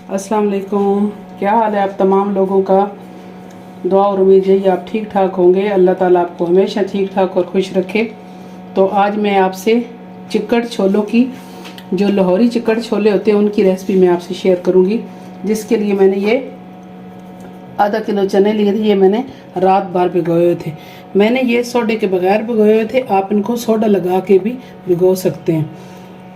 अस्सलाम वालेकुम। क्या हाल है आप तमाम लोगों का। दुआ और उम्मीद है आप ठीक ठाक होंगे। अल्लाह ताला आपको हमेशा ठीक ठाक और खुश रखे। तो आज मैं आपसे चिकट छोलों की, जो लाहौरी चिकट छोले होते हैं, उनकी रेसिपी मैं आपसे शेयर करूंगी। जिसके लिए मैंने ये आधा किलो चने लिए थे। ये मैंने रात भर भिगोए हुए थे। मैंने ये सोडे के बगैर भिगोए हुए थे। आप इनको सोडा लगा के भी भिगो सकते हैं।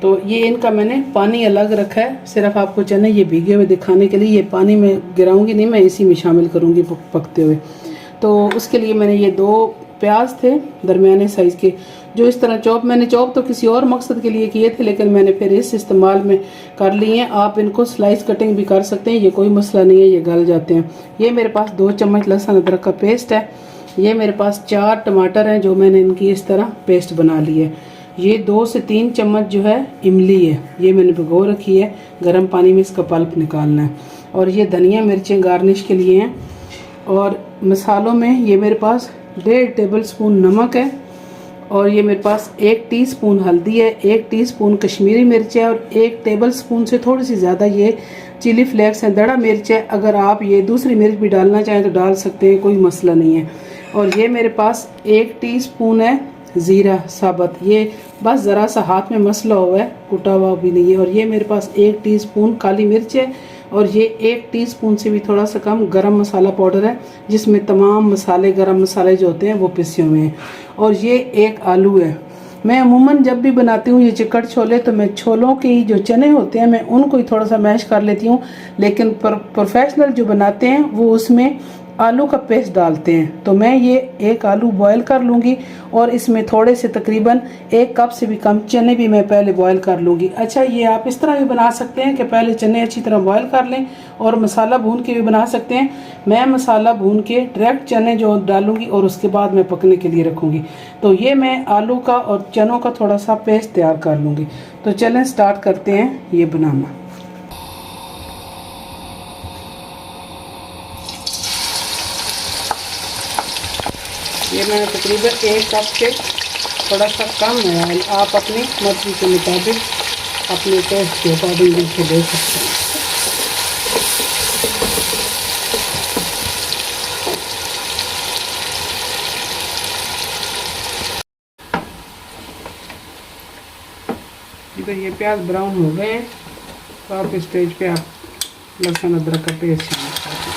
तो ये इनका मैंने पानी अलग रखा है, सिर्फ आपको चने ये भीगे हुए दिखाने के लिए। ये पानी में गिराऊंगी नहीं, मैं इसी में शामिल करूंगी पकते हुए। तो उसके लिए मैंने ये 2 प्याज थे दरमियाने साइज़ के, जो इस तरह चॉप, मैंने चॉप तो किसी और मकसद के लिए किए थे, लेकिन मैंने फिर इस इस्तेमाल में कर लिए हैं। आप इनको स्लाइस कटिंग भी कर सकते हैं, ये कोई मसला नहीं है, ये गल जाते हैं। ये मेरे पास 2 चम्मच लहसुन अदरक का पेस्ट है। ये मेरे पास 4 टमाटर हैं, जो मैंने इनकी इस तरह पेस्ट बना ली है। ये 2 से 3 चम्मच जो है इमली है, ये मैंने भिगो रखी है। गर्म पानी में इसका पल्प निकालना है। और ये धनिया मिर्चें गार्निश के लिए हैं। और मसालों में ये मेरे पास 1.5 टेबल स्पून नमक है। और ये मेरे पास 1 टीस्पून हल्दी है, 1 टीस्पून कश्मीरी मिर्च है, और 1 टेबल स्पून से थोड़ी सी ज़्यादा ये चिली फ्लेक्स है, दड़ा मिर्च है। अगर आप ये दूसरी मिर्च भी डालना चाहें तो डाल सकते हैं, कोई मसला नहीं है। और ये मेरे पास 1 टीस्पून है ज़ीरा साबुत, ये बस ज़रा सा हाथ में मसला हुआ है, कुटा हुआ भी नहीं है। और ये मेरे पास 1 टीस्पून काली मिर्च है। और ये 1 टीस्पून से भी थोड़ा सा कम गरम मसाला पाउडर है, जिसमें तमाम मसाले, गरम मसाले जो होते हैं वो पिसे हुए हैं। और ये 1 आलू है। मैं अमूमन जब भी बनाती हूँ ये चिकट छोले, तो मैं छोलों के जो चने होते हैं मैं उनको ही थोड़ा सा मैश कर लेती हूँ, लेकिन प्रोफेशनल जो बनाते हैं वो उसमें आलू का पेस्ट डालते हैं। तो मैं ये 1 आलू बॉयल कर लूँगी, और इसमें थोड़े से तकरीबन 1 कप से भी कम चने भी मैं पहले बॉयल कर लूँगी। अच्छा, ये आप इस तरह भी बना सकते हैं कि पहले चने अच्छी तरह बॉयल कर लें और मसाला भून के भी बना सकते हैं। मैं मसाला भून के डायरेक्ट चने जो डालूँगी और उसके बाद मैं पकने के लिए रखूँगी। तो ये मैं आलू का और चनों का थोड़ा सा पेस्ट तैयार कर लूँगी। तो चलें स्टार्ट करते हैं ये बनाना। ये मैंने तकरीबन 1 कप से थोड़ा सा कम है। आप अपनी मर्जी के मुताबिक अपने टेस्ट के अकॉर्डिंग इसको दे सकते हैं। इधर ये प्याज ब्राउन हो गए हैं, तो आप इस स्टेज पे आप लहसुन अदरक का पेस्ट शामिल कर दें।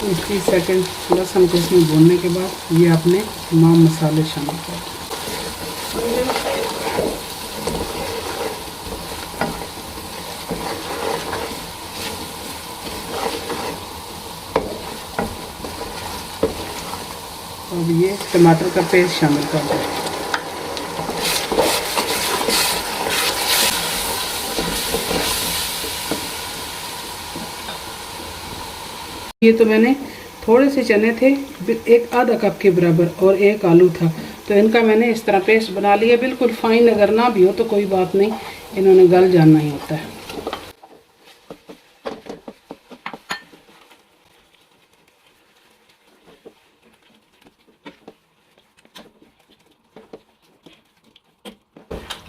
तो 30 सेकेंड लहसुन को इसमें भूनने के बाद ये आपने तमाम मसाले शामिल कर दें। अब ये टमाटर का पेस्ट शामिल कर दें। ये तो मैंने थोड़े से चने थे, 1 आधा कप के बराबर, और 1 आलू था, तो इनका मैंने इस तरह पेस्ट बना लिया। बिल्कुल फाइन अगर ना भी हो तो कोई बात नहीं, इन्होंने गल जाना ही होता है।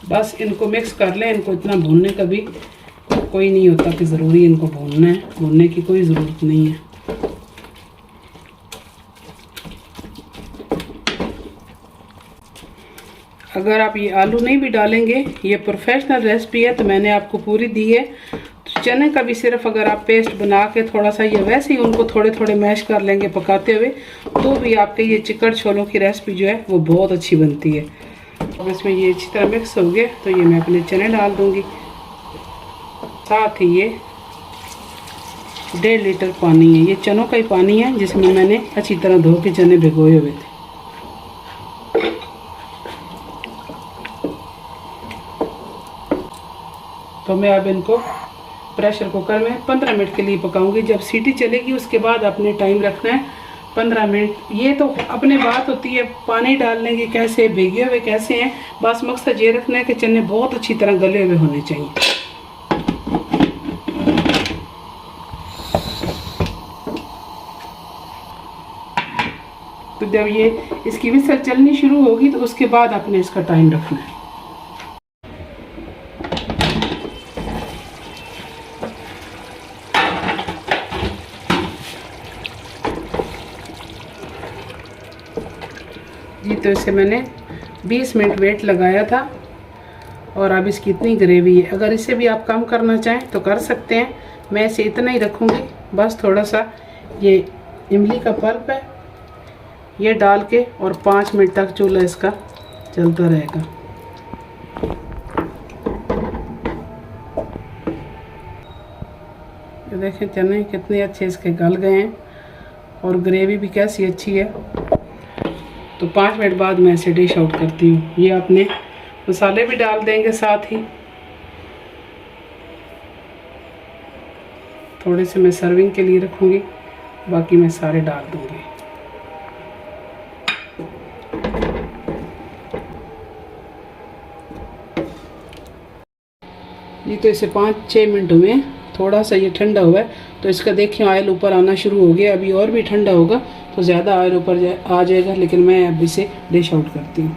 बस इनको मिक्स कर लें। इनको इतना भूनने का भी कोई नहीं होता कि ज़रूरी इनको भूनना है, भूनने की कोई ज़रूरत नहीं है। अगर आप ये आलू नहीं भी डालेंगे, ये प्रोफेशनल रेसिपी है तो मैंने आपको पूरी दी है। तो चने का भी सिर्फ अगर आप पेस्ट बना के थोड़ा सा ये वैसे ही उनको थोड़े थोड़े मैश कर लेंगे पकाते हुए, तो भी आपके ये चिकट छोलों की रेसिपी जो है वो बहुत अच्छी बनती है। अब इसमें ये अच्छी तरह मिक्स हो गया, तो ये मैं अपने चने डाल दूँगी। साथ ही ये 1.5 लीटर पानी है, ये चनों का ही पानी है जिसमें मैंने अच्छी तरह धो के चने भिगोए हुए थे। तो मैं अब इनको प्रेशर कुकर में 15 मिनट के लिए पकाऊंगी। जब सीटी चलेगी उसके बाद आपने टाइम रखना है 15 मिनट। ये तो अपने बात होती है पानी डालने की, कैसे भीगे हुए कैसे हैं, बस मकसद ये रखना है कि चने बहुत अच्छी तरह गले हुए होने चाहिए। तो जब ये इसकी विसल चलनी शुरू होगी तो उसके बाद आपने इसका टाइम रखना है। जी तो इसे मैंने 20 मिनट वेट लगाया था और अब इसकी इतनी ग्रेवी है। अगर इसे भी आप कम करना चाहें तो कर सकते हैं, मैं इसे इतना ही रखूँगी। बस थोड़ा सा ये इमली का पल्प है ये डाल के और 5 मिनट तक चूल्हा इसका चलता रहेगा। ये देखें चने कितने अच्छे इसके गल गए हैं और ग्रेवी भी कैसी अच्छी है। तो 5 मिनट बाद मैं इसे डिश आउट करती हूँ। ये अपने मसाले भी डाल देंगे साथ ही, थोड़े से मैं सर्विंग के लिए रखूँगी, बाकी मैं सारे डाल दूँगी। जी तो इसे 5-6 मिनट हुए, थोड़ा सा ये ठंडा हुआ है तो इसका देखिए ऑयल ऊपर आना शुरू हो गया। अभी और भी ठंडा होगा तो ज़्यादा ऑयल ऊपर आ जाएगा, लेकिन मैं अब इसे डिश आउट करती हूँ।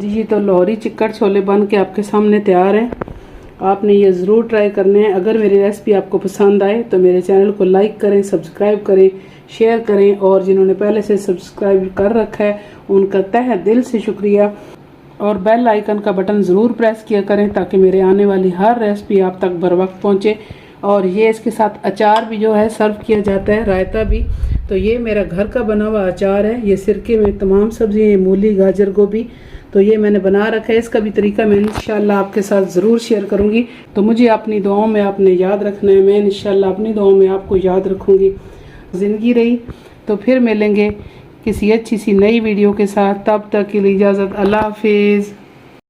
जी तो लाहौरी चिक्कड़ छोले बन के आपके सामने तैयार हैं। आपने ये ज़रूर ट्राई करने हैं। अगर मेरी रेसिपी आपको पसंद आए तो मेरे चैनल को लाइक करें, सब्सक्राइब करें, शेयर करें, और जिन्होंने पहले से सब्सक्राइब कर रखा है उनका तहे दिल से शुक्रिया। और बेल आइकन का बटन ज़रूर प्रेस किया करें ताकि मेरे आने वाली हर रेसिपी आप तक बर वक्त पहुँचे। और ये इसके साथ अचार भी जो है सर्व किया जाता है, रायता भी। तो ये मेरा घर का बना हुआ अचार है। ये सिरके में तमाम सब्ज़ियाँ, मूली, गाजर, गोभी, तो ये मैंने बना रखा है। इसका भी तरीका मैं इंशाल्लाह आपके साथ ज़रूर शेयर करूँगी। तो मुझे अपनी दुआओं में आपने याद रखना है, मैं इंशाल्लाह अपनी दुआओं में आपको याद रखूँगी। ज़िंदगी रही तो फिर मिलेंगे किसी अच्छी सी नई वीडियो के साथ। तब तक के लिए इजाज़त, अल्लाह हाफिज़।